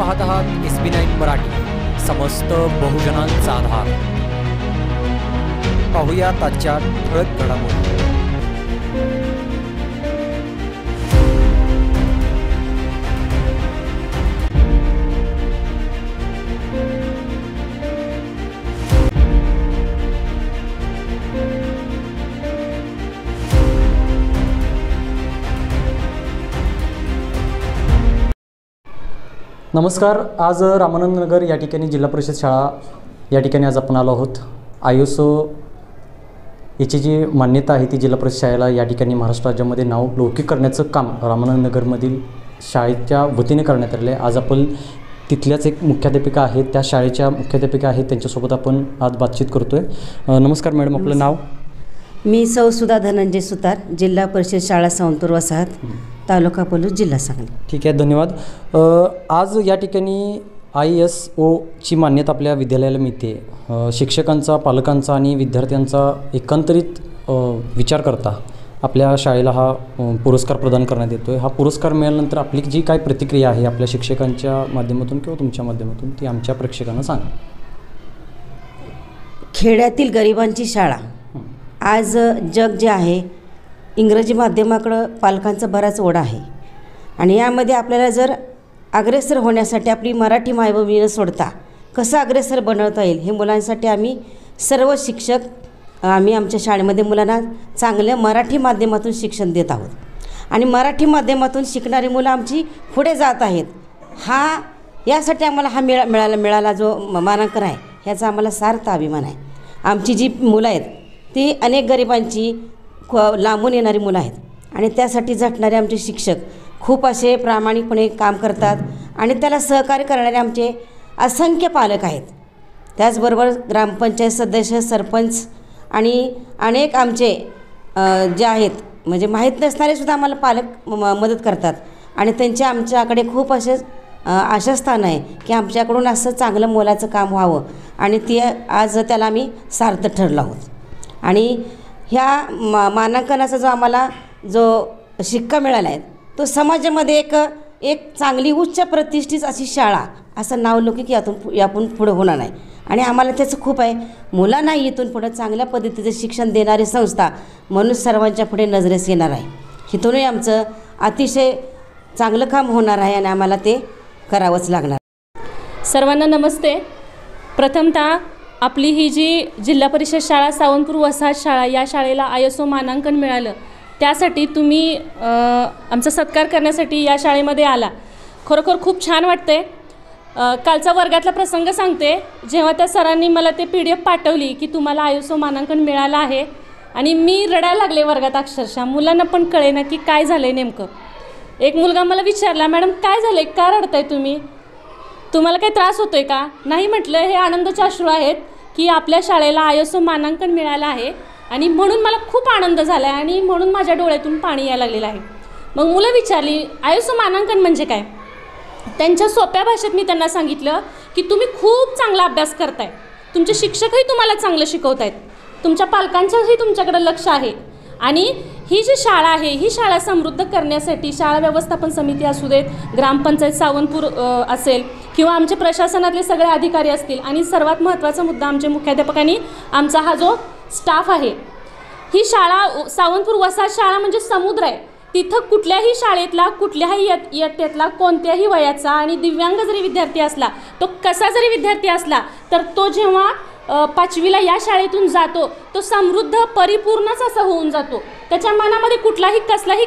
पाहत आहात SB9 मराठी, समस्त बहुजनांचा आधार। पाहूया आजच्या ठळक घडामोडी। नमस्कार। आज रामानंद नगर या ठिकाणी जिल्हा परिषद शाळा या ठिकाणी आज आपण आलो आहोत। ISO याची जी मान्यता आहे ती जिल्हा परिषद शाळेला या ठिकाणी महाराष्ट्र राज्यामध्ये नाव लौकिक करण्याचं काम रामानंद नगरमधील शाळेच्या वतीने करण्यात आले आहे। आज आपण तिथल्याच एक मुख्याध्यापिका आहेत, त्या शाळेच्या मुख्याध्यापिका आहेत, त्यांच्यासोबत आपण आज बातचीत करतोय। नमस्कार मॅडम, आपलं नाव? मी सौ सुधा धनंजय सुतार, जिल्हा परिषद शाळा सावंतपूर वसाहत, तालुका पलूस, जिल्हा सांगली। ठीक आहे, धन्यवाद। आज या ठिकाणी ISO ची मान्यता आपल्या विद्यालयाला मिळते। शिक्षकांचा, पालकांचा आणि विद्यार्थ्यांचा एकंदरीत विचार करता आपल्या शाळेला हा पुरस्कार प्रदान करण्यात येतो आहे। हा पुरस्कार मिळाल्यानंतर आपली जी काय प्रतिक्रिया आहे आपल्या शिक्षकांच्या माध्यमातून किंवा तुमच्या माध्यमातून ती आमच्या प्रेक्षकांना सांगा। खेड्यातील गरिबांची शाळा, आज जग जे आहे इंग्रजी माध्यमाकडं पालकांचा बराच ओढा आहे आणि यामध्ये आपल्याला जर अग्रेसर होण्यासाठी आपली मराठी मायभूमी न सोडता कसं अग्रेसर बनवता येईल हे मुलांसाठी आम्ही सर्व शिक्षक आम्ही आमच्या शाळेमध्ये मुलांना चांगल्या मराठी माध्यमातून शिक्षण देत आहोत आणि मराठी माध्यमातून शिकणारी मुलं आमची पुढे जात आहेत। यासाठी आम्हाला हा मिळाला जो मानांकन आहे ह्याचा आम्हाला सार्थ अभिमान आहे। आमची जी मुलं आहेत ती अनेक गरिबांची लांबून येणारी मुलं आहेत आणि त्यासाठी झटणारे आमचे शिक्षक खूप असे प्रामाणिकपणे काम करतात आणि त्याला सहकार्य करणारे आमचे असंख्य पालक आहेत। त्याचबरोबर ग्रामपंचायत सदस्य, सरपंच आणि अनेक आमचे जे आहेत म्हणजे माहीत नसणारेसुद्धा आम्हाला पालक मदत करतात आणि त्यांचे आमच्याकडे खूप असे आशास्थान आहे की आमच्याकडून असं चांगलं मोलाचं काम व्हावं आणि ते आज त्याला आम्ही सार्थ ठरलो आहोत। आणि ह्या मानांकनाचा जो आम्हाला जो शिक्का मिळाला आहे तो समाजामध्ये एक चांगली उच्च प्रतिष्ठित अशी शाळा असं नावलौकिक यातून पुढं होणार नाही आणि आम्हाला त्याचं खूप आहे। मुलांना इथून पुढं चांगल्या पद्धतीचं शिक्षण देणारी संस्था म्हणून सर्वांच्या पुढे नजरेस येणार आहे। इथूनही आमचं अतिशय चांगलं काम होणार आहे आणि आम्हाला ते करावंच लागणार। सर्वांना नमस्ते। प्रथमतः आपली ही जी जिल्हा परिषद शाळा सावंतपूर वसाहत शाळा या शाळेला ISO मानांकन मिळालं त्यासाठी तुम्ही आमचा सत्कार करण्यासाठी या शाळेमध्ये आला, खरोखर खूप छान वाटते। कालचा वर्गातला प्रसंग सांगते, जेव्हा त्या सरांनी मला ते PDF पाठवली की तुम्हाला ISO मानांकन मिळालं आहे आणि मी रडायला लागले वर्गात, अक्षरशः मुलांना पण कळेना की काय झालं आहे नेमकं। एक मुलगा मला विचारला, मॅडम काय झालं आहे, का रडताय तुम्ही, तुम्हाला काही त्रास होतोय का? नाही म्हटलं, हे आनंदाचे अश्रू आहेत की आपल्या शाळेला ISO मानांकन मिळालं आहे आणि म्हणून मला खूप आनंद झाला आहे आणि म्हणून माझ्या डोळ्यातून पाणी यायला लागलेलं आहे। मग मुलं विचारली ISO मानांकन म्हणजे काय? त्यांच्या सोप्या भाषेत मी त्यांना सांगितलं की तुम्ही खूप चांगला अभ्यास करताय, तुमचे शिक्षकही तुम्हाला चांगलं शिकवत आहेत, तुमच्या पालकांचंही तुमच्याकडे लक्ष आहे आणि ही जी शाळा आहे ही शाळा समृद्ध करण्यासाठी शाळा व्यवस्थापन समिती असू देत, ग्रामपंचायत सावंतपूर असेल किंवा आमचे प्रशासनातले सगळे अधिकारी असतील आणि सर्वात महत्त्वाचा मुद्दा आमचे मुख्याध्यापकांनी आमचा हा जो स्टाफ आहे, ही शाळा सावंतपूर वसाहत शाळा म्हणजे समुद्र आहे। तिथं कुठल्याही शाळेतला, कुठल्याही इयत्तेतला, कोणत्याही वयाचा आणि दिव्यांग जरी विद्यार्थी असला, तो कसा जरी विद्यार्थी असला तर तो जेव्हा 5वीला या शाळेतून जातो तो समृद्ध परिपूर्णच असा होऊन जातो। त्याच्या मनामध्ये कुठलाही कसलाही